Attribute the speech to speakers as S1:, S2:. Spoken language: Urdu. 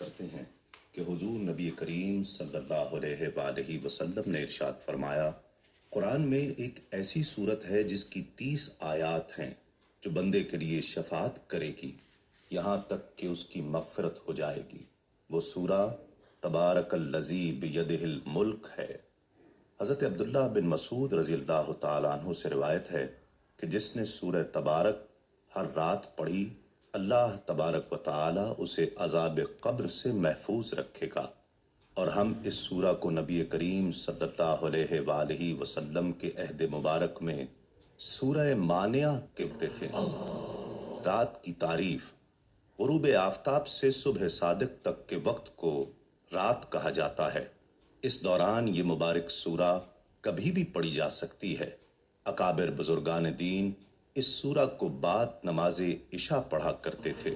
S1: کرتے ہیں کہ حضور نبی کریم صلی اللہ علیہ وآلہ وسلم نے ارشاد فرمایا، قرآن میں ایک ایسی سورت ہے جس کی 30 آیات ہیں جو بندے کے لیے شفاعت کرے گی یہاں تک کہ اس کی مغفرت ہو جائے گی۔ وہ سورہ تبارک الذی بیدہ الملک ہے۔ حضرت عبداللہ بن مسعود رضی اللہ تعالیٰ عنہ سے روایت ہے کہ جس نے سورہ تبارک ہر رات پڑھی، اللہ تبارک و تعالی اسے عذاب قبر سے محفوظ رکھے گا۔ اور ہم اس سورہ کو نبی کریم صلی اللہ علیہ وآلہ وسلم کے عہد مبارک میں سورہ مانعہ کہتے تھے۔ رات کی تعریف: غروب آفتاب سے صبح صادق تک کے وقت کو رات کہا جاتا ہے۔ اس دوران یہ مبارک سورہ کبھی بھی پڑھی جا سکتی ہے۔ اکابر بزرگان دین اس سورہ کو بعد نماز عشاء پڑھا کرتے تھے۔